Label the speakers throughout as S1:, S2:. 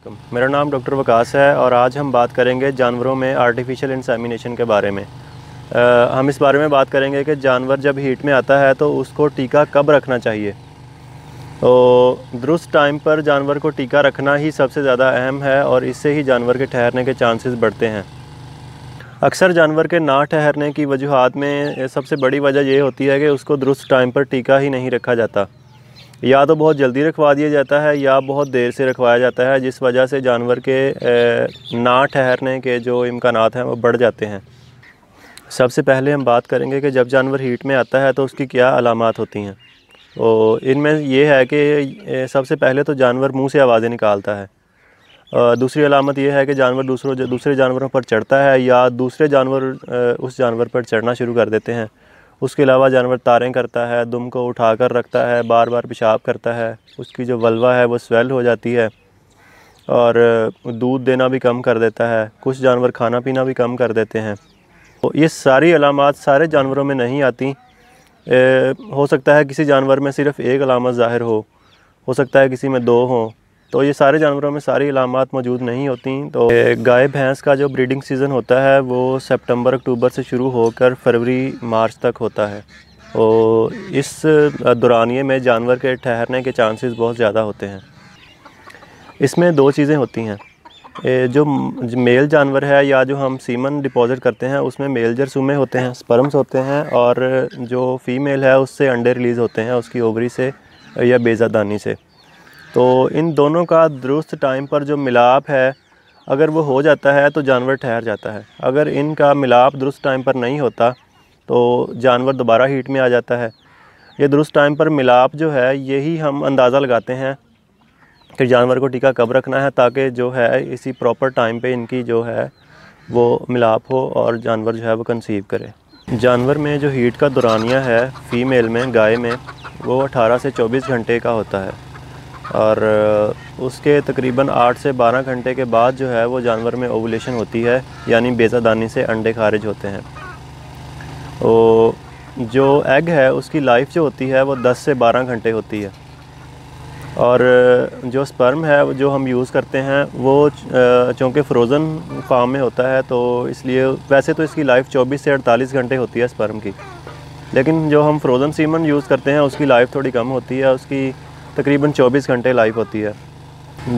S1: मेरा नाम डॉक्टर वकास है और आज हम बात करेंगे जानवरों में आर्टिफिशियल इंसेमिनेशन के बारे में। हम इस बारे में बात करेंगे कि जानवर जब हीट में आता है तो उसको टीका कब रखना चाहिए। तो दुरुस्त टाइम पर जानवर को टीका रखना ही सबसे ज़्यादा अहम है और इससे ही जानवर के ठहरने के चांसेस बढ़ते हैं। अक्सर जानवर के ना ठहरने की वजूहात में सबसे बड़ी वजह ये होती है कि उसको दुरुस्त टाइम पर टीका ही नहीं रखा जाता। या तो बहुत जल्दी रखवा दिया जाता है या बहुत देर से रखवाया जाता है, जिस वजह से जानवर के ना ठहरने के जो इम्कानात हैं वो बढ़ जाते हैं। सबसे पहले हम बात करेंगे कि जब जानवर हीट में आता है तो उसकी क्या अलामात होती हैं। तो इनमें ये है कि सबसे पहले तो जानवर मुंह से आवाज़ें निकालता है। दूसरी अलामत यह है कि जानवर दूसरे जानवरों पर चढ़ता है या दूसरे जानवर उस जानवर पर चढ़ना शुरू कर देते हैं। उसके अलावा जानवर तारें करता है, दुम को उठाकर रखता है, बार बार पेशाब करता है, उसकी जो वल्वा है वो स्वेल हो जाती है और दूध देना भी कम कर देता है। कुछ जानवर खाना पीना भी कम कर देते हैं। तो ये सारी अलामात सारे जानवरों में नहीं आती। हो सकता है किसी जानवर में सिर्फ़ एक अलामत ज़ाहिर हो सकता है किसी में दो हों। तो ये सारे जानवरों में सारी अलामात मौजूद नहीं होती। तो गाय भैंस का जो ब्रीडिंग सीज़न होता है वो सितंबर अक्टूबर से शुरू होकर फरवरी मार्च तक होता है। और इस दौरानिए में जानवर के ठहरने के चांसेस बहुत ज़्यादा होते हैं। इसमें दो चीज़ें होती हैं। जो मेल जानवर है या जो हम सीमन डिपॉजिट करते हैं उसमें मेल जरसूमे होते हैं, स्पर्म्स होते हैं, और जो फीमेल है उससे अंडे रिलीज़ होते हैं उसकी ओवरी से या बेज़ादानी से। तो इन दोनों का दुरुस्त टाइम पर जो मिलाप है अगर वो हो जाता है तो जानवर ठहर जाता है। अगर इनका मिलाप दुरुस्त टाइम पर नहीं होता तो जानवर दोबारा हीट में आ जाता है। ये दुरुस्त टाइम पर मिलाप जो है यही हम अंदाज़ा लगाते हैं कि जानवर को टीका कब रखना है, ताकि जो है इसी प्रॉपर टाइम पे इनकी जो है वो मिलाप हो और जानवर जो है वो कंसीव करे। जानवर में जो हीट का दौरानिया है फ़ीमेल में, गाय में, वो 18 से 24 घंटे का होता है और उसके तकरीबन 8 से 12 घंटे के बाद जो है वो जानवर में ओवुलेशन होती है, यानी बेज़ादानी से अंडे खारिज होते हैं। तो जो एग है उसकी लाइफ जो होती है वो 10 से 12 घंटे होती है और जो स्पर्म है जो हम यूज़ करते हैं वो चूँकि फ्रोज़न फार्म में होता है तो इसलिए वैसे तो इसकी लाइफ 24 से 48 घंटे होती है स्पर्म की, लेकिन जो हम फ्रोज़न सीमन यूज़ करते हैं उसकी लाइफ थोड़ी कम होती है, उसकी तकरीबन 24 घंटे लाइफ होती है।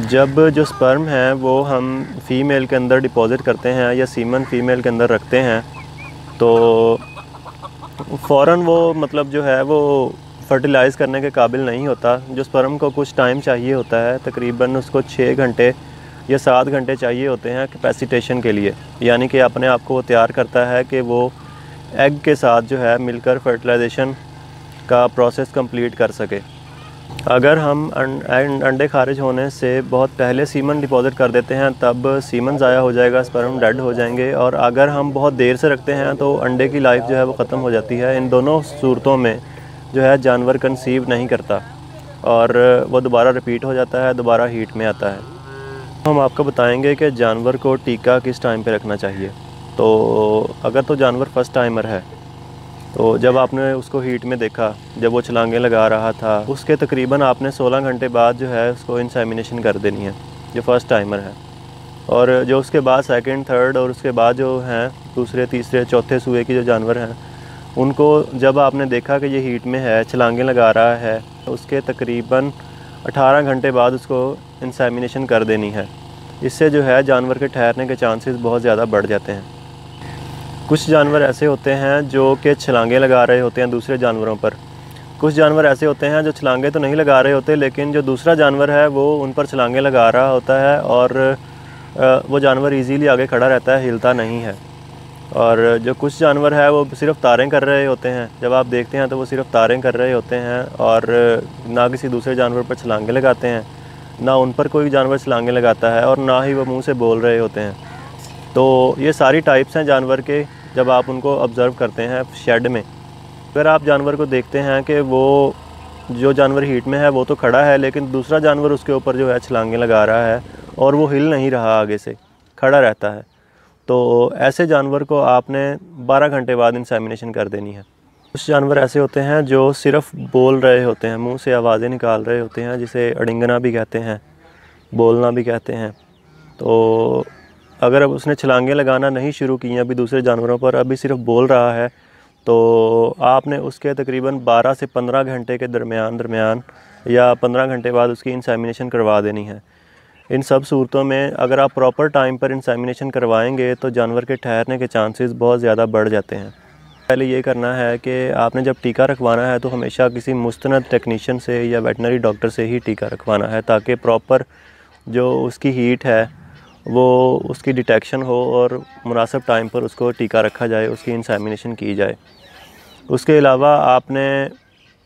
S1: जब जो स्पर्म है वो हम फ़ीमेल के अंदर डिपॉज़िट करते हैं या सीमन फ़ीमेल के अंदर रखते हैं तो फ़ौरन वो मतलब जो है वो फर्टिलाइज़ करने के काबिल नहीं होता। जो स्पर्म को कुछ टाइम चाहिए होता है, तकरीबन उसको 6 घंटे या 7 घंटे चाहिए होते हैं कैपेसिटेशन के लिए, यानी कि अपने आप को वो तैयार करता है कि वो एग के साथ जो है मिलकर फर्टिलाइजेशन का प्रोसेस कंप्लीट कर सके। अगर हम अंडे खारिज होने से बहुत पहले सीमन डिपॉज़िट कर देते हैं तब सीमन ज़ाया हो जाएगा, स्पर्म डेड हो जाएंगे, और अगर हम बहुत देर से रखते हैं तो अंडे की लाइफ जो है वो ख़त्म हो जाती है। इन दोनों सूरतों में जो है जानवर कंसीव नहीं करता और वो दोबारा रिपीट हो जाता है, दोबारा हीट में आता है। हम आपको बताएंगे कि जानवर को टीका किस टाइम पे रखना चाहिए। तो अगर तो जानवर फर्स्ट टाइमर है तो जब आपने उसको हीट में देखा, जब वो छलांगे लगा रहा था, उसके तकरीबन आपने 16 घंटे बाद जो है उसको इंसेमिनेशन कर देनी है, जो फर्स्ट टाइमर है। और जो उसके बाद सेकंड, थर्ड और उसके बाद जो हैं दूसरे, तीसरे, चौथे सूए की जो जानवर हैं उनको जब आपने देखा कि ये हीट में है, छलांगे लगा रहा है, उसके तकरीबन 18 घंटे बाद उसको इंसेमिनेशन कर देनी है। इससे जो है जानवर के ठहरने के चांसेस बहुत ज़्यादा बढ़ जाते हैं। कुछ जानवर ऐसे होते हैं जो कि छलांगे लगा रहे होते हैं दूसरे जानवरों पर। कुछ जानवर ऐसे होते हैं जो छलांगे तो नहीं लगा रहे होते, लेकिन जो दूसरा जानवर है वो उन पर छलांगे लगा रहा होता है और वो जानवर इजीली आगे खड़ा रहता है, हिलता नहीं है। और जो कुछ जानवर है वो सिर्फ़ तारें कर रहे होते हैं, जब आप देखते हैं तो वो सिर्फ़ तारें कर रहे होते हैं और ना किसी दूसरे जानवर पर छलांगे लगाते हैं, ना उन पर कोई जानवर छलांगे लगाता है और ना ही वो मुँह से बोल रहे होते हैं। तो ये सारी टाइप्स हैं जानवर के, जब आप उनको ऑब्ज़र्व करते हैं शेड में। अगर आप जानवर को देखते हैं कि वो जो जानवर हीट में है वो तो खड़ा है, लेकिन दूसरा जानवर उसके ऊपर जो है छलांगे लगा रहा है और वो हिल नहीं रहा, आगे से खड़ा रहता है, तो ऐसे जानवर को आपने 12 घंटे बाद इंसेमिनेशन कर देनी है। कुछ जानवर ऐसे होते हैं जो सिर्फ़ बोल रहे होते हैं, मुंह से आवाज़ें निकाल रहे होते हैं, जिसे अडिंगना भी कहते हैं। बोलना भी कहते हैं। तो अगर अब उसने छलांगें लगाना नहीं शुरू की अभी दूसरे जानवरों पर, अभी सिर्फ बोल रहा है, तो आपने उसके तकरीबन 12 से 15 घंटे के दरमियान या 15 घंटे बाद उसकी इंसेमिनेशन करवा देनी है। इन सब सूरतों में अगर आप प्रॉपर टाइम पर इंसेमिनेशन करवाएंगे तो जानवर के ठहरने के चांसेस बहुत ज़्यादा बढ़ जाते हैं। पहले ये करना है कि आपने जब टीका रखवाना है तो हमेशा किसी मुस्तनद टेक्नीशियन से या वेटनरी डॉक्टर से ही टीका रखवाना है, ताकि प्रॉपर जो उसकी हीट है वो उसकी डिटेक्शन हो और मुनासिब टाइम पर उसको टीका रखा जाए, उसकी इंसेमिनेशन की जाए। उसके अलावा आपने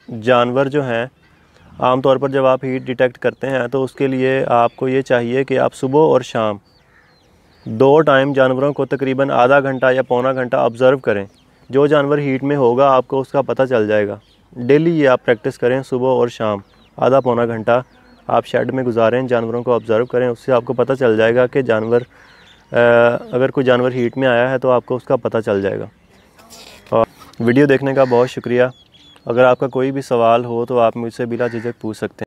S1: जानवर जो हैं, आमतौर पर जब आप हीट डिटेक्ट करते हैं तो उसके लिए आपको ये चाहिए कि आप सुबह और शाम 2 टाइम जानवरों को तकरीबन आधा घंटा या पौना घंटा ऑब्ज़र्व करें। जो जानवर हीट में होगा आपको उसका पता चल जाएगा। डेली ये आप प्रैक्टिस करें, सुबह और शाम आधा पौना घंटा आप शेड में गुजारें, जानवरों को ऑब्ज़र्व करें। उससे आपको पता चल जाएगा कि जानवर अगर कोई जानवर हीट में आया है तो आपको उसका पता चल जाएगा। और वीडियो देखने का बहुत शुक्रिया। अगर आपका कोई भी सवाल हो तो आप मुझसे बिला झिझक पूछ सकते हैं।